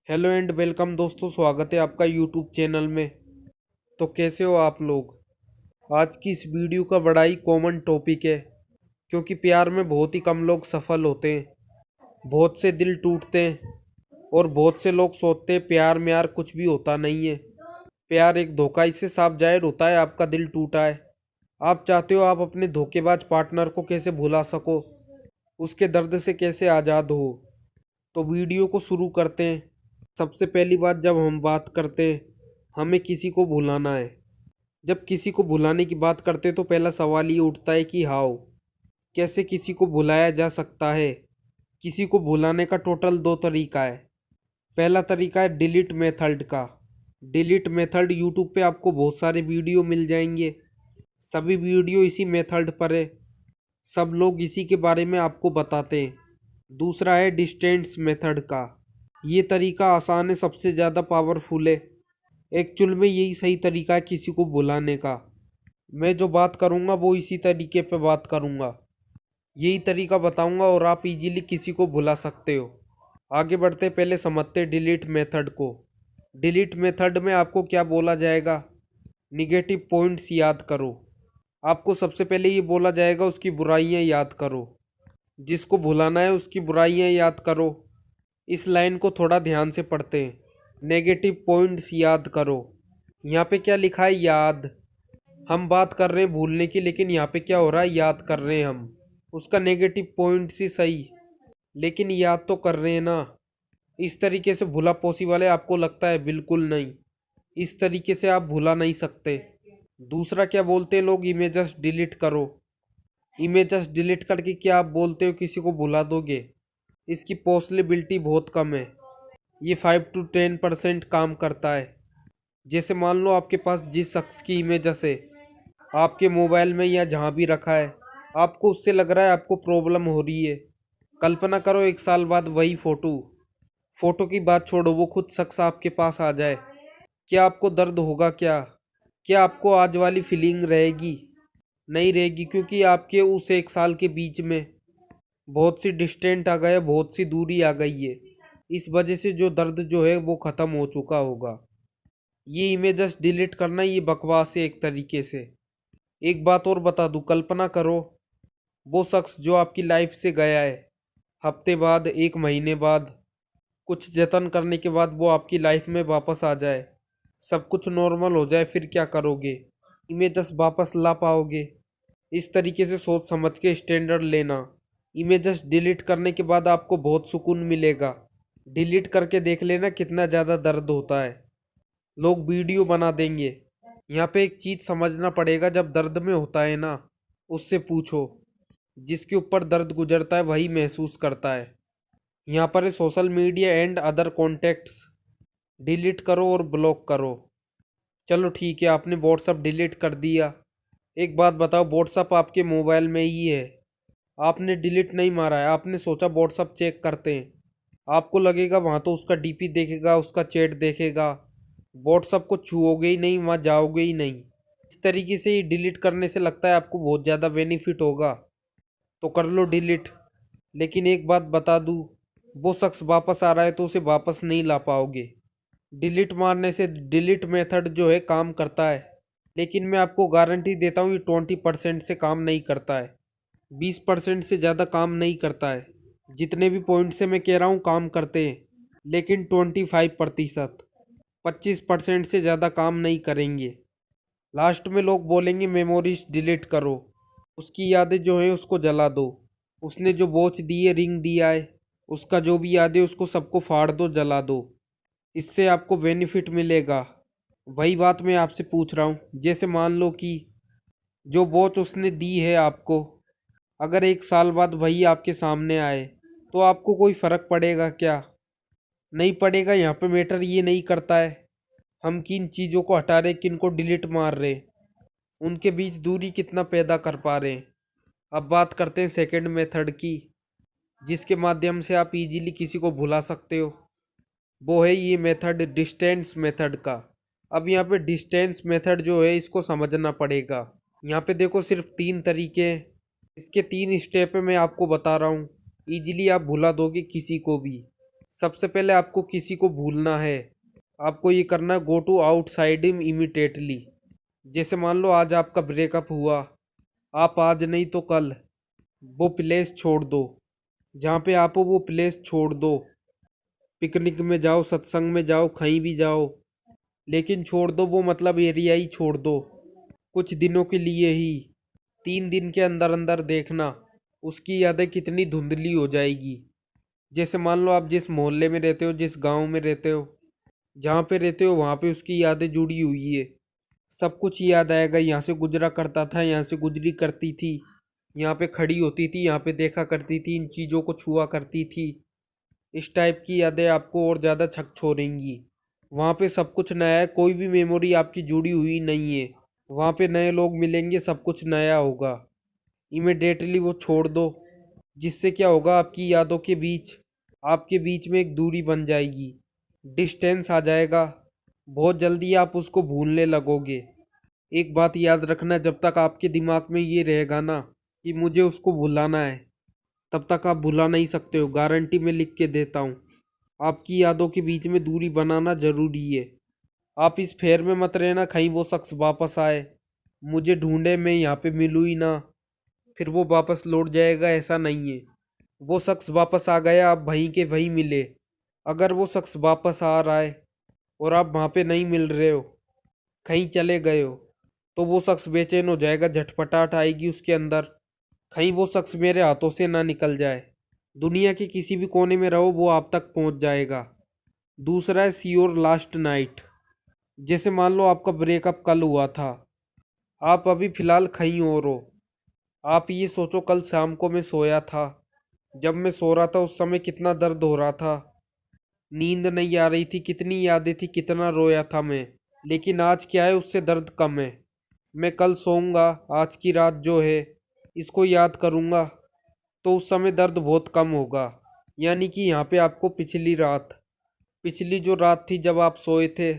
Hello and welcome दोस्तों, स्वागत है आपका यूट्यूब चैनल में। तो कैसे हो आप लोग। आज की इस वीडियो का बड़ा ही कॉमन टॉपिक है, क्योंकि प्यार में बहुत ही कम लोग सफल होते हैं। बहुत से दिल टूटते हैं और बहुत से लोग सोचते हैं प्यार में यार कुछ भी होता नहीं है। प्यार एक धोखा, इससे साफ जाहिर होता है आपका दिल टूटा है। आप चाहते हो आप अपने धोखेबाज पार्टनर को कैसे भुला सको, उसके दर्द से कैसे आज़ाद हो। तो वीडियो को शुरू करते हैं। सबसे पहली बात, जब हम बात करते हैं हमें किसी को भुलाना है, जब किसी को भुलाने की बात करते हैं तो पहला सवाल ये उठता है कि हाउ, कैसे किसी को भुलाया जा सकता है। किसी को भुलाने का टोटल दो तरीका है। पहला तरीका है डिलीट मेथड का। डिलीट मेथड यूट्यूब पे आपको बहुत सारे वीडियो मिल जाएंगे, सभी वीडियो इसी मेथड पर है, सब लोग इसी के बारे में आपको बताते हैं। दूसरा है डिस्टेंस मेथड का। ये तरीका आसान है, सबसे ज़्यादा पावरफुल है। एक्चुअल में यही सही तरीका है किसी को बुलाने का। मैं जो बात करूँगा वो इसी तरीके पे बात करूँगा, यही तरीका बताऊँगा और आप इजीली किसी को बुला सकते हो। आगे बढ़ते पहले समझते डिलीट मेथड को। डिलीट मेथड में आपको क्या बोला जाएगा, निगेटिव पॉइंट्स याद करो। आपको सबसे पहले ये बोला जाएगा उसकी बुराइयां याद करो, जिसको भुलाना है उसकी बुराइयां याद करो। इस लाइन को थोड़ा ध्यान से पढ़ते हैं। नेगेटिव पॉइंट्स याद करो। यहाँ पे क्या लिखा है, याद। हम बात कर रहे हैं भूलने की, लेकिन यहाँ पे क्या हो रहा है, याद कर रहे हैं हम। उसका नेगेटिव पॉइंट्स ही सही, लेकिन याद तो कर रहे हैं ना। इस तरीके से भूला पॉसिबल है आपको लगता है, बिल्कुल नहीं। इस तरीके से आप भुला नहीं सकते। दूसरा क्या बोलते हैं लोग, इमेजेस डिलीट करो। इमेजेस डिलीट करके क्या आप बोलते हो किसी को भुला दोगे, इसकी पॉसिबिलिटी बहुत कम है। ये 5 to 10% काम करता है। जैसे मान लो आपके पास जिस शख्स की इमेजेस है आपके मोबाइल में या जहाँ भी रखा है, आपको उससे लग रहा है आपको प्रॉब्लम हो रही है। कल्पना करो 1 साल बाद वही फोटो की बात छोड़ो, वो खुद शख्स आपके पास आ जाए, क्या आपको दर्द होगा, क्या आपको आज वाली फीलिंग रहेगी? नहीं रहेगी, क्योंकि आपके उस 1 साल के बीच में बहुत सी डिस्टेंट आ गया, बहुत सी दूरी आ गई है। इस वजह से जो दर्द जो है वो ख़त्म हो चुका होगा। ये इमेजेस डिलीट करना ये बकवास है एक तरीके से। एक बात और बता दूं, कल्पना करो वो शख्स जो आपकी लाइफ से गया है, हफ्ते बाद, 1 महीने बाद, कुछ जतन करने के बाद वो आपकी लाइफ में वापस आ जाए, सब कुछ नॉर्मल हो जाए, फिर क्या करोगे? इमेजेस वापस ला पाओगे? इस तरीके से सोच समझ के स्टैंडर्ड लेना। इमेजेस डिलीट करने के बाद आपको बहुत सुकून मिलेगा। डिलीट करके देख लेना कितना ज़्यादा दर्द होता है। लोग वीडियो बना देंगे। यहाँ पे एक चीज़ समझना पड़ेगा, जब दर्द में होता है ना, उससे पूछो। जिसके ऊपर दर्द गुजरता है वही महसूस करता है। यहाँ पर है social media and other contacts. Delete करो और ब्लॉक करो। चलो ठीक है, आपने व्हाट्सअप डिलीट कर दिया। एक बात बताओ, व्हाट्सअप आपके मोबाइल में ही है, आपने डिलीट नहीं मारा है। आपने सोचा व्हाट्सअप चेक करते हैं, आपको लगेगा वहाँ तो उसका डीपी देखेगा, उसका चैट देखेगा, व्हाट्सअप को छुओगे ही नहीं, वहाँ जाओगे ही नहीं। इस तरीके से ही डिलीट करने से लगता है आपको बहुत ज़्यादा बेनिफिट होगा, तो कर लो डिलीट। लेकिन एक बात बता दूँ, वो शख्स वापस आ रहा है तो उसे वापस नहीं ला पाओगे। डिलीट मारने से डिलीट मेथड जो है काम करता है, लेकिन मैं आपको गारंटी देता हूँ ये 20% से काम नहीं करता है, 20% से ज़्यादा काम नहीं करता है। जितने भी पॉइंट से मैं कह रहा हूँ काम करते हैं, लेकिन 25%, 25% से ज़्यादा काम नहीं करेंगे। लास्ट में लोग बोलेंगे मेमोरीज डिलीट करो, उसकी यादें जो हैं उसको जला दो, उसने जो वॉच दी है, रिंग दिया है, उसका जो भी याद है उसको सबको फाड़ दो, जला दो। इससे आपको बेनिफिट मिलेगा। वही बात मैं आपसे पूछ रहा हूँ, जैसे मान लो कि जो वॉच उसने दी है आपको, अगर 1 साल बाद वही आपके सामने आए तो आपको कोई फ़र्क पड़ेगा क्या? नहीं पड़ेगा। यहाँ पे मैटर ये नहीं करता है हम किन चीज़ों को हटा रहे, किन को डिलीट मार रहे, उनके बीच दूरी कितना पैदा कर पा रहे हैं। अब बात करते हैं सेकंड मेथड की, जिसके माध्यम से आप इजीली किसी को भुला सकते हो। वो है ये मेथड डिस्टेंस मेथड का। अब यहाँ पे डिस्टेंस मेथड जो है इसको समझना पड़ेगा। यहाँ पे देखो सिर्फ 3 तरीके हैं, इसके 3 स्टेप मैं आपको बता रहा हूँ, इजीली आप भुला दोगे किसी को भी। सबसे पहले आपको किसी को भूलना है। आपको ये करना है, go to outside him immediately. जैसे मान लो आज आपका ब्रेकअप हुआ, आप आज नहीं तो कल वो प्लेस छोड़ दो। जहाँ पे आप हो वो प्लेस छोड़ दो। पिकनिक में जाओ, सत्संग में जाओ, कहीं भी जाओ, लेकिन छोड़ दो वो, मतलब एरिया ही छोड़ दो, कुछ दिनों के लिए ही। 3 दिन के अंदर अंदर देखना उसकी यादें कितनी धुंधली हो जाएगी। जैसे मान लो आप जिस मोहल्ले में रहते हो, जिस गांव में रहते हो, जहाँ पे रहते हो वहाँ पे उसकी यादें जुड़ी हुई है। सब कुछ याद आएगा, यहाँ से गुजरा करता था, यहाँ से गुजरी करती थी, यहाँ पे खड़ी होती थी, यहाँ पे देखा करती थी, इन चीज़ों को छुआ करती थी। इस टाइप की यादें आपको और ज़्यादा छकछोरेंगी। वहाँ पे सब कुछ नया है, कोई भी मेमोरी आपकी जुड़ी हुई नहीं है। वहाँ पे नए लोग मिलेंगे, सब कुछ नया होगा। इमिडिएटली वो छोड़ दो। जिससे क्या होगा, आपकी यादों के बीच, आपके बीच में एक दूरी बन जाएगी, डिस्टेंस आ जाएगा। बहुत जल्दी आप उसको भूलने लगोगे। एक बात याद रखना, जब तक आपके दिमाग में ये रहेगा ना कि मुझे उसको भुलाना है, तब तक आप भुला नहीं सकते हो। गारंटी मैं लिख के देता हूँ। आपकी यादों के बीच में दूरी बनाना जरूरी है। आप इस फेर में मत रहना कहीं वो शख्स वापस आए, मुझे ढूंढे, मैं यहाँ पे मिलूँ ही ना, फिर वो वापस लौट जाएगा। ऐसा नहीं है। वो शख्स वापस आ गया, आप वहीं के वहीं मिले। अगर वो शख्स वापस आ रहा है और आप वहाँ पे नहीं मिल रहे हो, कहीं चले गए हो, तो वो शख्स बेचैन हो जाएगा, झटपटाहट आएगी उसके अंदर, कहीं वो शख्स मेरे हाथों से ना निकल जाए। दुनिया के किसी भी कोने में रहो, वो आप तक पहुंच जाएगा। दूसरा है सी योर लास्ट नाइट। जैसे मान लो आपका ब्रेकअप कल हुआ था, आप अभी फिलहाल कहीं और हो। आप ये सोचो, कल शाम को मैं सोया था, जब मैं सो रहा था उस समय कितना दर्द हो रहा था, नींद नहीं आ रही थी, कितनी यादें थी, कितना रोया था मैं। लेकिन आज क्या है, उससे दर्द कम है। मैं कल सोऊंगा, आज की रात जो है इसको याद करूंगा, तो उस समय दर्द बहुत कम होगा। यानी कि यहाँ पे आपको पिछली रात, पिछली जो रात थी जब आप सोए थे,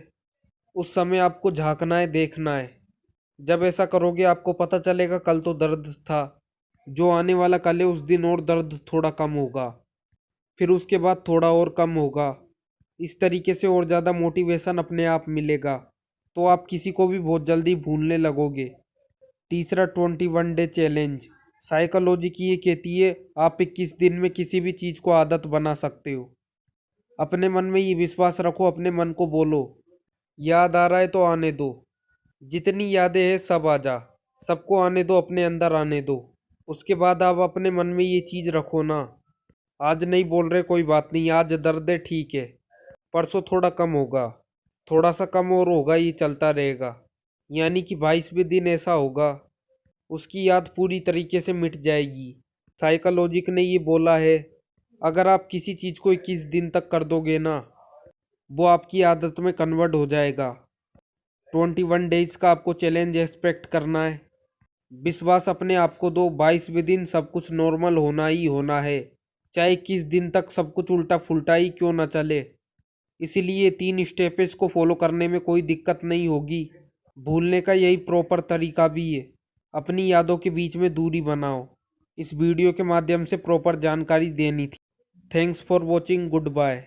उस समय आपको झांकना है, देखना है। जब ऐसा करोगे आपको पता चलेगा कल तो दर्द था, जो आने वाला कल है उस दिन और दर्द थोड़ा कम होगा, फिर उसके बाद थोड़ा और कम होगा। इस तरीके से और ज़्यादा मोटिवेशन अपने आप मिलेगा, तो आप किसी को भी बहुत जल्दी भूलने लगोगे। तीसरा, 21 डे चैलेंज। साइकोलॉजी की ये कहती है आप 21 दिन में किसी भी चीज़ को आदत बना सकते हो। अपने मन में ये विश्वास रखो, अपने मन को बोलो, याद आ रहा है तो आने दो, जितनी यादें हैं सब आ जा, सबको आने दो, अपने अंदर आने दो। उसके बाद आप अपने मन में ये चीज़ रखो ना, आज नहीं बोल रहे कोई बात नहीं, आज दर्द है ठीक है, परसों थोड़ा कम होगा, थोड़ा सा कम और होगा, ये चलता रहेगा। यानी कि 22वें दिन ऐसा होगा, उसकी याद पूरी तरीके से मिट जाएगी। साइकोलॉजिक ने ये बोला है, अगर आप किसी चीज़ को 21 दिन तक कर दोगे ना, वो आपकी आदत में कन्वर्ट हो जाएगा। 21 डेज का आपको चैलेंज एक्सपेक्ट करना है। विश्वास अपने आप को दो, 22वें दिन सब कुछ नॉर्मल होना ही होना है, चाहे 21 दिन तक सब कुछ उल्टा फुल्टा ही क्यों ना चले। इसीलिए 3 स्टेप्स को फॉलो करने में कोई दिक्कत नहीं होगी। भूलने का यही प्रॉपर तरीका भी है। अपनी यादों के बीच में दूरी बनाओ। इस वीडियो के माध्यम से प्रॉपर जानकारी देनी थी। Thanks for watching, good bye.